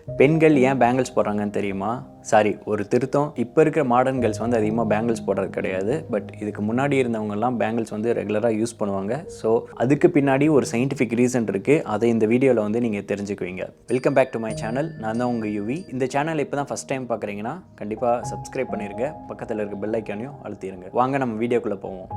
பெண்கள் ஏன் பேங்கிள்ஸ் போடுறாங்கன்னு தெரியுமா? சாரி, ஒரு திருத்தம். இப்போ இருக்கிற மாடர்ன் கேர்ள்ஸ் வந்து அதிகமாக பேங்கிள்ஸ் போடுறது கிடையாது. பட் இதுக்கு முன்னாடி இருந்தவங்கலாம் பேங்கிள்ஸ் வந்து ரெகுலராக யூஸ் பண்ணுவாங்க. ஸோ அதுக்கு பின்னாடி ஒரு சயின்டிஃபிக் ரீசன் இருக்குது. அதை இந்த வீடியோவில் வந்து நீங்கள் தெரிஞ்சுக்குவீங்க. Welcome back to my channel. நான் தான் உங்கள் யுவி. இந்த சேனல் இப்போ தான் ஃபஸ்ட் டைம் பார்க்குறீங்கன்னா கண்டிப்பாக சப்ஸ்கிரைப் பண்ணிடுங்க. பக்கத்தில் இருக்க பெல் ஐக்கானையும் அழுத்திடுங்க. வாங்க நம்ம வீடியோக்குள்ளே போவோம்.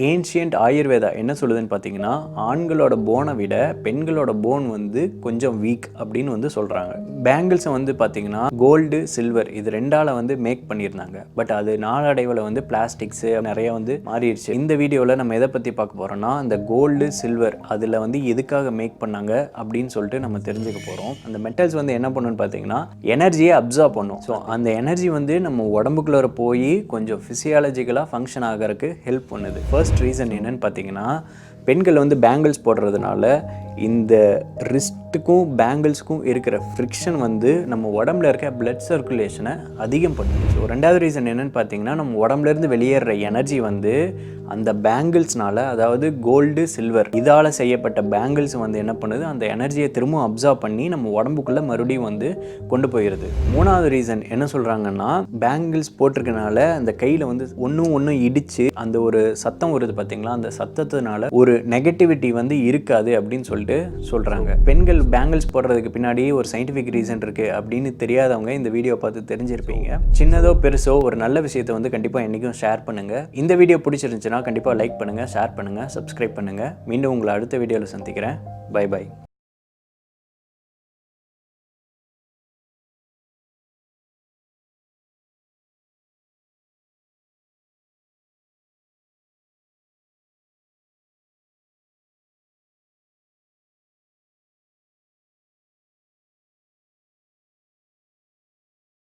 ஏன்ஷியன்ட் ஆயுர்வேதா என்ன சொல்லுதுன்னு பார்த்தீங்கன்னா, ஆண்களோட போனை விட பெண்களோட போன் வந்து கொஞ்சம் வீக் அப்படின்னு வந்து சொல்கிறாங்க. பேங்கிள்ஸை வந்து பார்த்தீங்கன்னா கோல்டு, சில்வர் இது ரெண்டால் வந்து மேக் பண்ணியிருந்தாங்க. பட் அது நாளடைவில் வந்து பிளாஸ்டிக்ஸு நிறைய வந்து மாறிடுச்சு. இந்த வீடியோவில் நம்ம எதை பற்றி பார்க்க போகிறோம்னா, அந்த கோல்டு, சில்வர் அதில் வந்து எதுக்காக மேக் பண்ணாங்க அப்படின்னு சொல்லிட்டு நம்ம தெரிஞ்சுக்க போகிறோம். அந்த மெட்டல்ஸ் வந்து என்ன பண்ணுன்னு பார்த்தீங்கன்னா எனர்ஜியை அப்சார்ப் பண்ணும். ஸோ அந்த எனர்ஜி வந்து நம்ம உடம்புக்குள்ளே போய் கொஞ்சம் ஃபிசியாலஜிக்கலாக ஃபங்க்ஷன் ஆகிறதுக்கு ஹெல்ப் பண்ணுது. ஃபர்ஸ்ட் ரீசன் என்னன்னு பார்த்தீங்கன்னா, பெண்கள் வந்து பேங்கிள்ஸ் போடுறதுனால இந்த ரிஸ்ட்டுக்கும் பேங்கிள்ஸுக்கும் இருக்கிற ஃப்ரிக்ஷன் வந்து நம்ம உடம்புல இருக்க பிளட் சர்க்குலேஷனை அதிகம் பண்ணுது. ஸோ ரெண்டாவது ரீசன் என்னன்னு பார்த்தீங்கன்னா, நம்ம உடம்புலேருந்து வெளியேற எனர்ஜி வந்து அந்த பேங்கிள்ஸ்னால, அதாவது கோல்டு, சில்வர் இதால் செய்யப்பட்ட பேங்கிள்ஸ் வந்து என்ன பண்ணுது, அந்த எனர்ஜியை திரும்ப அப்சார்ப் பண்ணி நம்ம உடம்புக்குள்ளே மறுபடியும் வந்து கொண்டு போயிடுது. மூணாவது ரீசன் என்ன சொல்கிறாங்கன்னா, பேங்கிள்ஸ் போட்டிருக்கனால அந்த கையில் வந்து ஒன்று இடித்து அந்த ஒரு சத்தம் வருது பார்த்தீங்களா, அந்த சத்தத்தினால ஒரு நெகட்டிவிட்டி வந்து இருக்காது அப்படின்னு சொல்லிட்டு சொல்கிறாங்க. பெண்கள் பேங்கிள்ஸ் போடுறதுக்கு பின்னாடி ஒரு சயின்டிஃபிக் ரீசன் இருக்குது அப்படின்னு தெரியாதவங்க இந்த வீடியோ பார்த்து தெரிஞ்சிருப்பீங்க. சின்னதோ பெருசோ ஒரு நல்ல விஷயத்தை வந்து கண்டிப்பாக என்றைக்கும் ஷேர் பண்ணுங்கள். இந்த வீடியோ பிடிச்சிருந்துச்சுன்னா கண்டிப்பாக லைக் பண்ணுங்கள், ஷேர் பண்ணுங்கள், சப்ஸ்கிரைப் பண்ணுங்கள். மீண்டும் உங்களை அடுத்த வீடியோவில் சந்திக்கிறேன். Bye by.